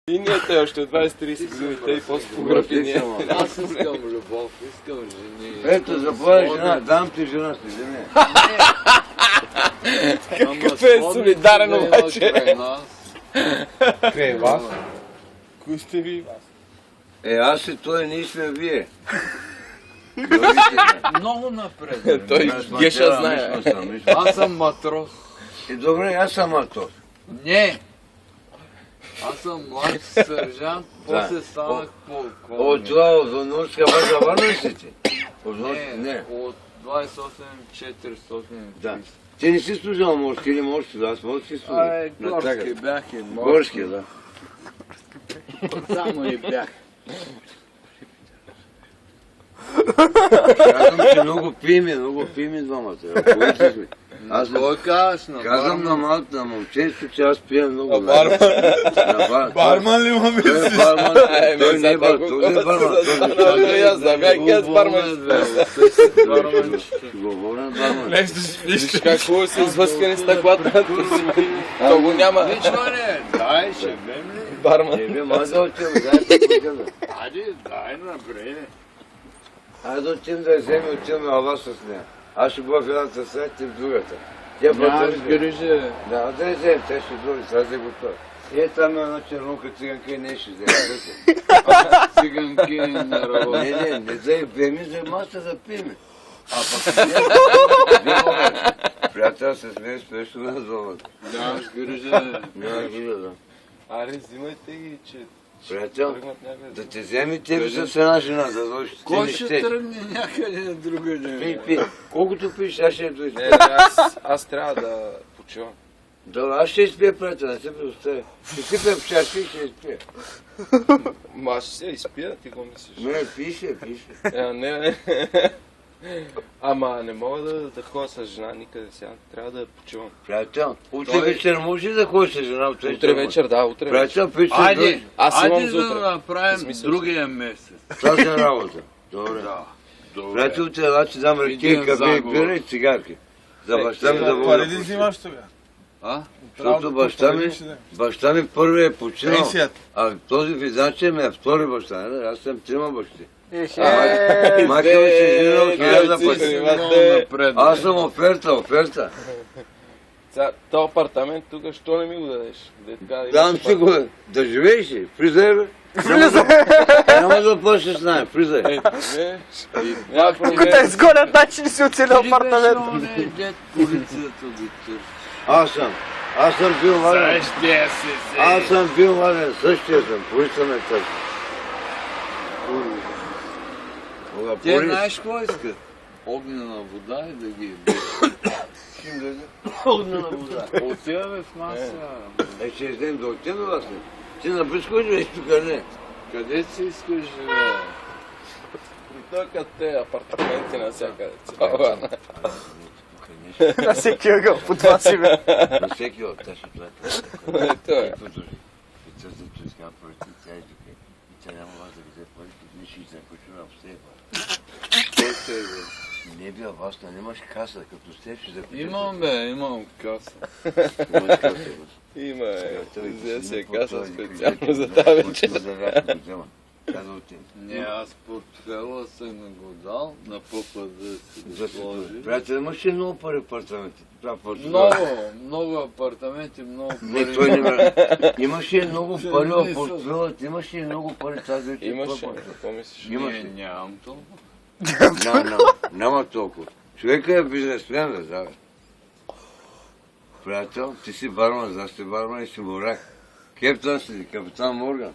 И ние те още от 20-30 години, те и по-спографи ние. Аз искам любов, искам жени. Ето, заповядай жена, дам ти жена си, жени. Какъв е солидарен обаче? Край вас. Кои сте ви? Аз и той, ние сме вие. Много напред. Той Геша знае. Аз съм матрос. Добре, аз съм матрос. Не! Аз съм млад сержант, после станах полковник. От това, от Норска база върна ли си ти? Не, от 28-400. Да. Ти не си служил морски или морски, аз морски служил. Горски бях и морски. Горски, да. Само и бях. Казвам, че много пием и двамата. Аз Кой казваш на казвам на момчето, че аз пия много. Барман ли ма Той е барман. Той не е барман. Този е барман. Аз да бях аз барман. Говоря барман. Нещо си виж как хубаво се извъскани стъклата. То го няма. Вичване, дай, ще бем ли? Барман. Не бе, маза отивам, дай. Ади, дай напред. Айде отивам да вземе, отиваме ала с нея. Аз ще бъда в едната страна, ти в другата. Тя Нямаш грижа. Да, да я вземем, тя ще дойде, сега е готова. Там е една чернука циганка и не ще вземе. Циганки не работи. Не вземи за маса да пиме. А пък приятел се смее спешно на зоната. Нямаш грижа. Няма грижа, да. Аре, взимайте ги, че Приятел, тръгнат някъде. да те вземе тебе с една жена, да дойдеш. Кой ще тръгне някъде на друга ден? Пи. Колкото пиш, аз ще дойде. Не, аз трябва да почивам. Да, аз ще изпия, приятел, не се предоставя. Ще сипя в чашка и ще изпия. Ма аз ще се изпия, ти го мислиш. Не, пише. Не. Ама не мога да ходя с жена никъде сега. Трябва да почивам. Приятел, утре вечер може ли да ходиш с жена? Утре вечер, да, утре вечер. Приятел, пиш се Айде, дойде. Аз имам айде за да утре. направим Смисъл. другия месец. Тази е работа. Добре. Да. Добре. Приятел, те ела, че дам ръки, Един кафе и заговор. пира и цигарки. За баща ми да Пари вода. ли взимаш тогава? А? Защото баща ми първи е починал. Пенсията. А този визначе ми е втори баща. Не? Аз съм трима бащи. Е, Майка ми се женила хиляда ти пъти. си Много Имате- напред. Аз съм оферта. Сега, този апартамент тук, що не ми го дадеш? Дам си го да живееш ли? Влизай, бе. Няма да плащаш с найем, влизай. Няма Ако те проблем. изгонят, значи не си оцелил апартамент. Дед полицията ги търси. Аз съм бил ваден. Същия си си. Аз съм бил ваден, същия съм. Полица ме търси. Те знаеш какво искат? Огнена вода и да ги Огнена вода. отиваме в маса. Ще издем да отидем вас ли? Ти на близко живееш тук, не? Къде си искаш живее? Тук те апартаменти навсякъде. Цяла. На всеки ъгъл, по това си бе. На всеки от те ще платят. Той е. И тя зато иска парите, тя е тук. И тя няма вас да ви взе парите, не ще издем, който на обстева. Кой се е, бе? Не бил вас, нямаш каса, като сте ще закупите. Имам бе, имам каса. Имаш каса, имаш. Има, Той взе се си каса той специално за тази вечер. Не, аз портфела съм го дал на пъпа да си сложи. Приятел, имаш ли много пари в апартаменти? Много апартаменти, много Не, пари. той не ме... Имаш ли много пари в портфелът? Имаш ли много пари тази вечер? Имаше, какво мислиш? Имаш Не, ли? нямам толкова. Няма толкова. Човека е бизнесмен, да знае. Приятел, ти си барман, знаеш ти барман и си моряк. Кептан си, капитан Морган.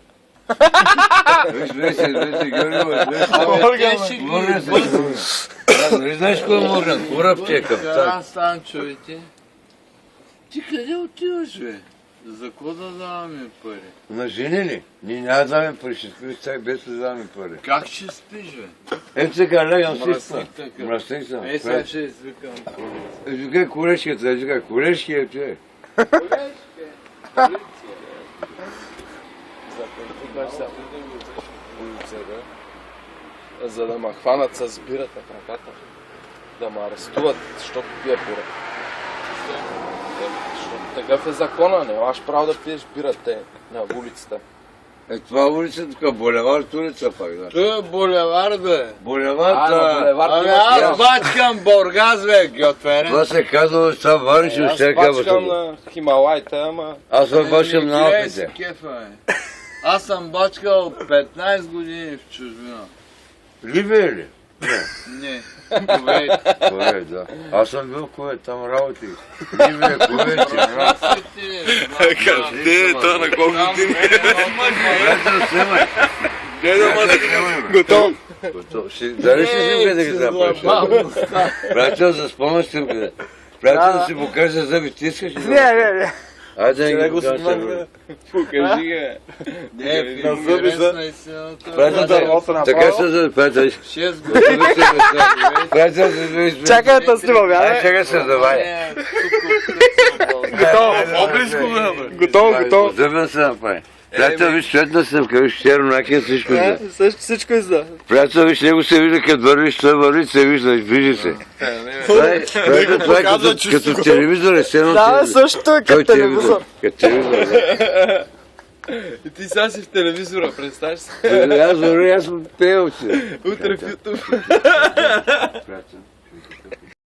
Виж, Георгиева, Те ще ги бъдат. не знаеш кой е Морган? Корабче е капитан. Кара Станчовете. Ти къде отиваш, бе? За какво да даваме пари? На жени ли? Ние няма да даваме пари, ще спиш чак без да даваме пари. Как ще спиш, бе? Ето сега лягам си Мръсник така. Мръсник съм. Сега ще извикам полиция. Извикай колешката, извикай колешкия, човек. За да ме хванат с бирата в ръката. Да ме арестуват, защото пия бира. Защото такъв е закона, не имаш право да пиеш бира те на улицата. Това улица тук, булевард улица пак, да. Това е булевард, бе. Булевард, Ами аз бачкам Бургас, бе, гьотверен. това се казва, това вариш и Аз ще бачкам казва. на Хималайта, ама... Аз съм бачкам на Гледай Алпите. си кефа, бе. Аз съм бачкал 15 години в чужбина. Либия ли? Не, Кувейт. Кувейт, да. Аз съм бил в Кувейт, там работих. Либия, Кувейт, Ирак. Къде е това на колко години? Приятел, снимай. Готов. Дали ще снимка да ги запаш? Приятел, за спомняш снимката. Приятел, да си покажа зъби, ти искаш ли? Не. Айде да Да ги го покажа. снимам. Покажи га. Не, На зъби са. интересна истината. Приятел, така се зъби, приятел. 6 години. Приятел, се зъби. Чакай да снимам, Ай, чакай се, давай. Не, тук Готов. Зъбен се направи. Приятел, виж цветна снимка, виж чернакия, всичко изда. Всичко изда. Приятел, виж, него се вижда, като вървиш, той върви, се вижда, вижда се. Приятел, това е като телевизор, е сцена Да, телевизор. също е Той като телевизор. Като телевизор, да. И ти сега си в телевизора, представяш си? Аз върви, аз съм пеел си. Утре в YouTube. Приятел,